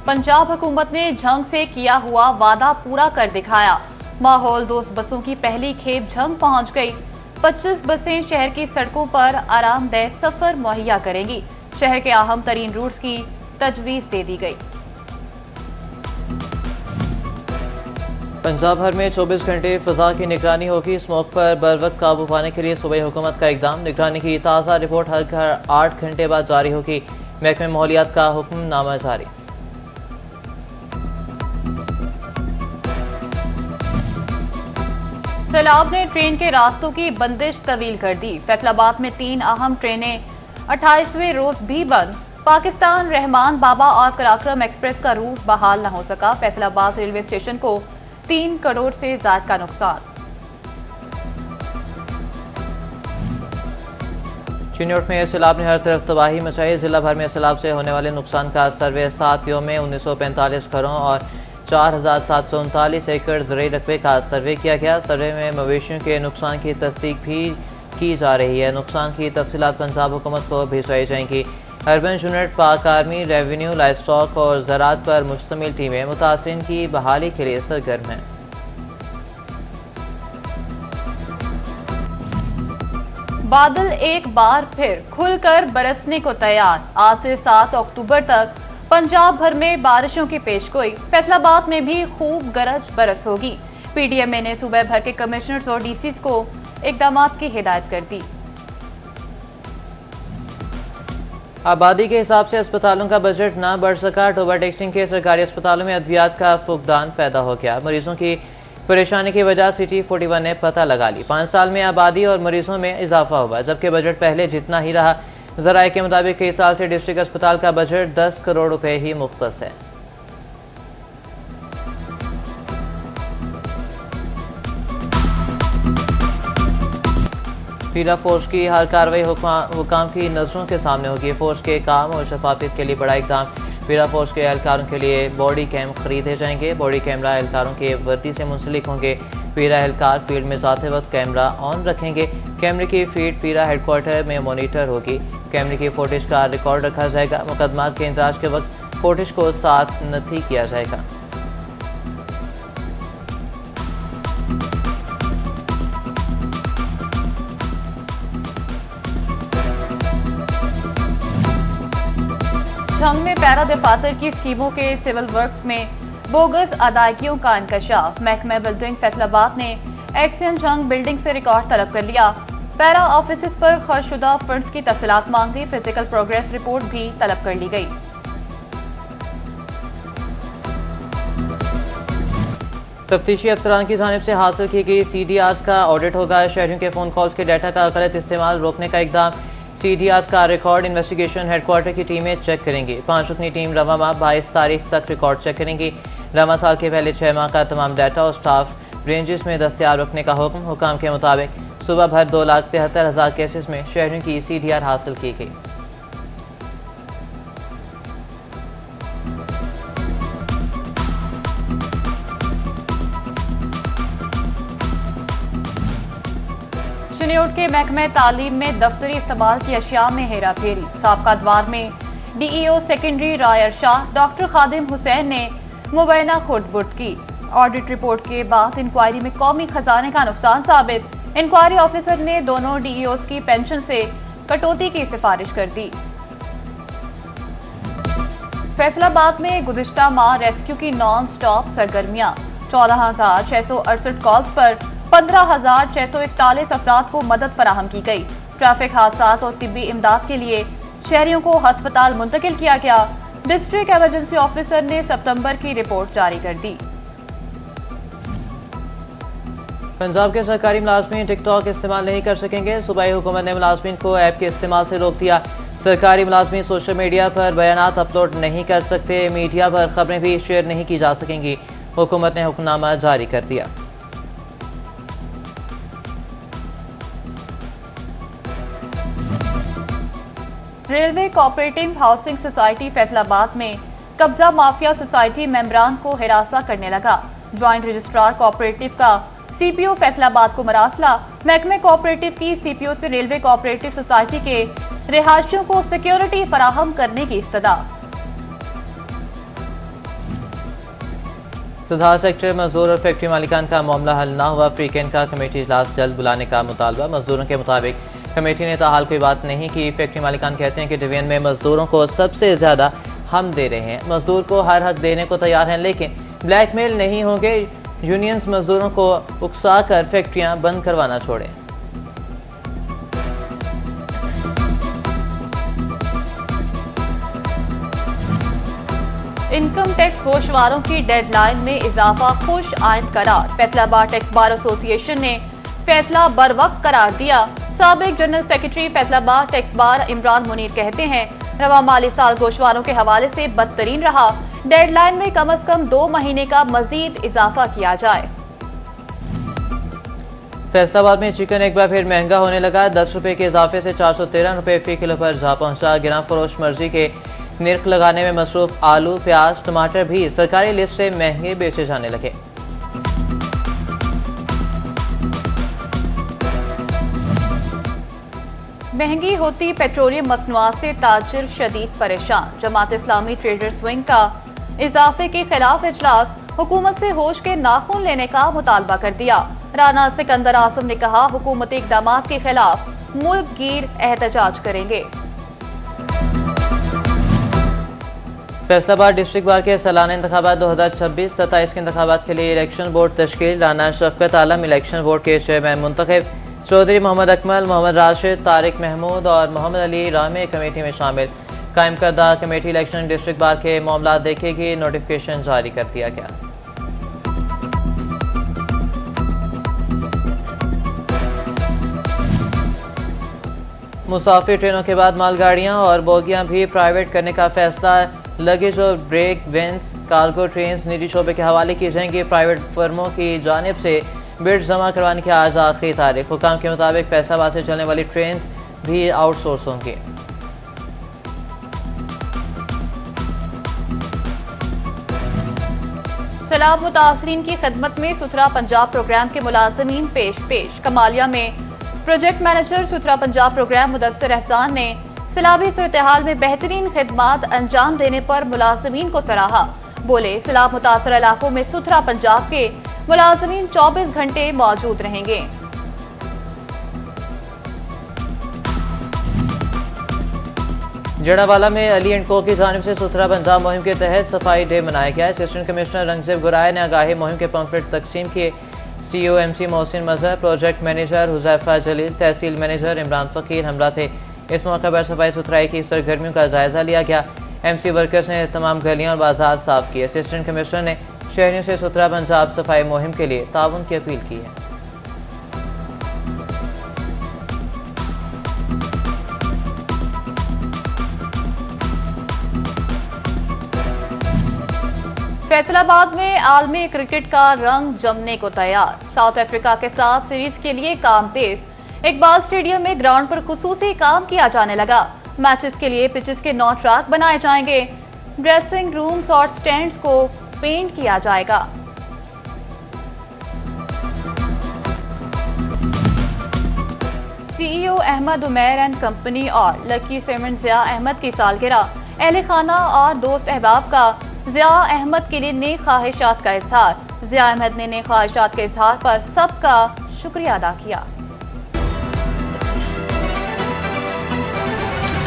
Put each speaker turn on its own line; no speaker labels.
पंजाब हुकूमत ने झंग से किया हुआ वादा पूरा कर दिखाया। माहौल दोस्त बसों की पहली खेप झंग पहुंच गई। 25 बसें शहर की सड़कों पर आरामदेह सफर मुहैया करेंगी। शहर के अहम तरीन रूट्स की तजवीज दे दी गई।
पंजाब भर में 24 घंटे फिजा की निगरानी होगी। स्मोक पर बरवक्त काबू पाने के लिए सूबाई हुकूमत का इकदाम। निगरानी की ताज़ा रिपोर्ट हर 8 घंटे बाद जारी होगी। महकमे माहौलियात का हुक्मनामा जारी।
सैलाब ने ट्रेन के रास्तों की बंदिश तवील कर दी। फैसलाबाद में 3 अहम ट्रेनें 28वें रोज भी बंद। पाकिस्तान रहमान बाबा और कराक्रम एक्सप्रेस का रूट बहाल न हो सका। फैसलाबाद रेलवे स्टेशन को 3 करोड़ से ज्यादा का नुकसान।
चिन्नौट में सैलाब ने हर तरफ तबाही मचाई। जिला भर में सैलाब से होने वाले नुकसान का सर्वे 7 यों में 1945 घरों और 4739 एकड़ ज़रूरी रकबे का सर्वे किया गया। सर्वे में मवेशियों के नुकसान की तस्दीक भी की जा रही है। नुकसान की तफसीलात पंजाब हुकूमत को भिजवाई जाएंगी। अर्बन यूनिट, पाक आर्मी, रेवेन्यू, लाइफ स्टॉक और ज़राअत पर मुश्तमिल टीमें मुतासिरीन की बहाली के लिए सरगर्म हैं।
बादल एक बार फिर खुलकर बरसने को तैयार। आज से 7 अक्टूबर तक पंजाब भर में बारिशों की पेशगोई। फैसलाबाद में भी खूब गरज बरस होगी। पीडीएमए ने सूबे भर के कमिश्नर्स और डीसीज को इकदाम की हिदायत कर दी।
आबादी के हिसाब से अस्पतालों का बजट न बढ़ सका। ओवर टैक्सिंग के सरकारी अस्पतालों में अद्वियात का फुकदान पैदा हो गया। मरीजों की परेशानी की वजह सिटी 41 ने पता लगा ली। 5 साल में आबादी और मरीजों में इजाफा हुआ, जबकि बजट पहले जितना ही रहा। ज़राए के मुताबिक कई साल से डिस्ट्रिक्ट अस्पताल का बजट 10 करोड़ रुपए ही मुख्तस है। पीरा फोर्स की हर कार्रवाई हुकाम की नजरों के सामने होगी। फोर्स के काम और शफाफियत के लिए बड़ा इकदाम। पीरा फोर्स के एहलकारों के लिए बॉडी कैम खरीदे जाएंगे। बॉडी कैमरा एहलकारों के वर्दी से मुंसलिक होंगे। पीरा एहलकार फील्ड में जाते वक्त कैमरा ऑन रखेंगे। कैमरे की फीड पीरा हेडक्वार्टर में मॉनिटर होगी। कैमरे की फुटेज का रिकॉर्ड रखा जाएगा। मुकदमात के इंतजाज के वक्त फुटेज को साथ नथी किया जाएगा।
झंग में पैरा दफातर की स्कीमों के सिविल वर्क्स में बोगस अदायगियों का इंकशाफ। महकमा बिल्डिंग फैसलाबाद ने एक्सियन झंग बिल्डिंग से रिकॉर्ड तलब कर लिया। पैरा ऑफिस पर खर्चशुदा फंड्स की तफसीलात मांगी। फिजिकल प्रोग्रेस रिपोर्ट भी तलब कर ली गई।
तफ्तीशी अफसरान की जानिब से हासिल की गई CDRs का ऑडिट होगा। शहरियों के फोन कॉल्स के डाटा का गलत इस्तेमाल रोकने का इकदाम। CDRs का रिकॉर्ड इन्वेस्टिगेशन हेडक्वार्टर की टीमें चेक करेंगी। 5 रुकनी टीम रवा माह 22 तारीख तक रिकॉर्ड चेक करेंगी। रवा साल के पहले 6 माह का तमाम डाटा और स्टाफ रेंजेस में दस्तियाब रखने का हुक्म। हुकाम के मुताबिक सुबह भर 2,73,000 केसेस में शहरियों की CDR हासिल की गई।
चिन्नौट के महकमे तालीम में दफ्तरी इस्तेमाल की अशिया में हेरा फेरी। साबका द्वार में DEO सेकेंडरी रायर शाह डॉक्टर खादिम हुसैन ने मुबैना खुर्द-बुर्द की। ऑडिट रिपोर्ट के बाद इंक्वायरी में कौमी खजाने का नुकसान साबित। इंक्वायरी ऑफिसर ने दोनों DEOs की पेंशन से कटौती की सिफारिश कर दी। फैसलाबाद में गुज़िश्ता माह रेस्क्यू की नॉन स्टॉप सरगर्मियां। 14,668 कॉल्स पर 15,641 अफराद को मदद फराहम की गई। ट्रैफिक हादसात और तिब्बी इमदाद के लिए शहरियों को अस्पताल मुंतकिल किया गया। डिस्ट्रिक्ट इमरजेंसी ऑफिसर ने सितंबर की रिपोर्ट जारी कर दी।
पंजाब के सरकारी मुलाजमीन टिकटॉक इस्तेमाल नहीं कर सकेंगे। सूबाई हुकूमत ने मुलाजमीन को ऐप के इस्तेमाल से रोक दिया। सरकारी मुलाजमीन सोशल मीडिया पर बयानात अपलोड नहीं कर सकते। मीडिया पर खबरें भी शेयर नहीं की जा सकेंगी। हुकूमत ने हुक्मनामा जारी कर दिया।
Railway cooperative housing society Faisalabad में कब्जा माफिया सोसाइटी मेंबरान को हिरासा करने लगा। ज्वाइंट रजिस्ट्रार कोऑपरेटिव का CPO फैसलाबाद को मरासला। महकमे कोऑपरेटिव की CPO से रेलवे कोऑपरेटिव सोसाइटी के रिहायशियों को सिक्योरिटी फराहम करने की इस्तदा।
सुधार सेक्टर मजदूर और फैक्ट्री मालिकान का मामला हल ना हुआ। फ्रीकेन का कमेटी इजलास जल्द बुलाने का मुतालबा। मजदूरों के मुताबिक कमेटी ने ताहाल कोई बात नहीं की। फैक्ट्री मालिकान कहते हैं कि डिवीजन में मजदूरों को सबसे ज्यादा हम दे रहे हैं। मजदूर को हर हक देने को तैयार हैं, लेकिन ब्लैकमेल नहीं होंगे। यूनियंस मजदूरों को उकसा कर फैक्ट्रियां बंद करवाना छोड़ें।
इनकम टैक्स गोशवारों की डेडलाइन में इजाफा खुश आइंद करार। फैसलाबाद टैक्स बार एसोसिएशन ने फैसला बर वक्त करार दिया। साबिक general secretary Faisalabad tax bar Imran Munir कहते हैं, रवा माली साल गोशवारों के हवाले से बदतरीन रहा। डेडलाइन में कम से कम 2 महीने का मजीद इजाफा किया जाए।
फैसलाबाद में चिकन एक बार फिर महंगा होने लगा। 10 रुपए के इजाफे से 413 रुपए फी किलो पर जा पहुंचा। गिरा फरोश मर्जी के निर्ख लगाने में मसरूफ आलू, प्याज, टमाटर भी सरकारी लिस्ट से महंगे बेचे जाने लगे।
महंगी होती पेट्रोलियम मसनूआत से ताजिर शदीद परेशान। जमात इस्लामी ट्रेडर्स विंग का इजाफे के खिलाफ इजलास। हुकूमत से होश के नाखून लेने का मुतालबा कर दिया। राना सिकंदर आजम ने कहा, हुकूमती इकदाम के खिलाफ मुल्क गिर एहतजाज करेंगे।
फैसलाबाद डिस्ट्रिक्ट बार के सालाना इंतखाबात 2026-27 के इंतखाबात के लिए इलेक्शन बोर्ड तश्कील। राना शफकत आलम इलेक्शन बोर्ड के चेयरमैन मुंतखब। चौधरी मोहम्मद अकमल, मोहम्मद राशिद, तारिक महमूद और मोहम्मद अली रामे कमेटी में शामिल। कायम करदा कमेटी इलेक्शन डिस्ट्रिक्ट बार के मामला देखेगी। नोटिफिकेशन जारी कर दिया गया। मुसाफिर ट्रेनों के बाद मालगाड़ियां और बोगियां भी प्राइवेट करने का फैसला। लगेज और ब्रेक वेंस कार्गो ट्रेन निजी शोबे के हवाले की जाएंगी। प्राइवेट फर्मों की जानिब से बिड जमा करवाने की आज आखिरी तारीख। हुकाम के मुताबिक फैसलाबाद से चलने वाली ट्रेन भी आउटसोर्स होंगी।
सैलाब मुतासरीन की खिदमत में सुथरा पंजाब प्रोग्राम के मुलाजमीन पेश। कमालिया में प्रोजेक्ट मैनेजर सुथरा पंजाब प्रोग्राम मुदस्सिर एहसान ने सैलाबी सूरत-ए-हाल में बेहतरीन खिदमात अंजाम देने पर मुलाजमीन को सराहा। बोले, सैलाब मुतासर इलाकों में सुथरा पंजाब के मुलाजमीन 24 घंटे मौजूद रहेंगे।
जड़ावाला में अली एंड को की जानिब से सुथरा पंजाब मुहिम के तहत सफाई डे मनाया गया। असिस्टेंट कमिश्नर रंगजेब गुराय ने आगाही मुहिम के पंफलेट तकसीम किए। CEO MC मोहसिन मजहर, प्रोजेक्ट मैनेजर हुजैफा जलील, तहसील मैनेजर इमरान फकीर हमरा थे। इस मौके पर सफाई सुथराई की सरगर्मियों का जायजा लिया गया। MC वर्कर्स ने तमाम गलियां और बाजार साफ किए। असिस्टेंट कमिश्नर ने शहरियों से सुथरा पंजाब सफाई मुहिम के लिए ताउन की अपील की है।
फैसलाबाद में आलमी क्रिकेट का रंग जमने को तैयार। साउथ अफ्रीका के साथ सीरीज के लिए काम तेज। इकबाल स्टेडियम में ग्राउंड पर खुसूसी काम किया जाने लगा। मैचेस के लिए पिचेस के 9 ट्रैक बनाए जाएंगे। ड्रेसिंग रूम्स और स्टैंड्स को पेंट किया जाएगा। CEO Ahmed Umair and company और लकी सीमेंट ज़िया अहमद की सालगिरह। अहले खाना और दोस्त अहबाब का ज़िया अहमद के लिए नेक ख्वाहिशात का इजहार। ज़िया अहमद ने नेक ख्वाहिशात के इजहार पर सबका शुक्रिया अदा किया।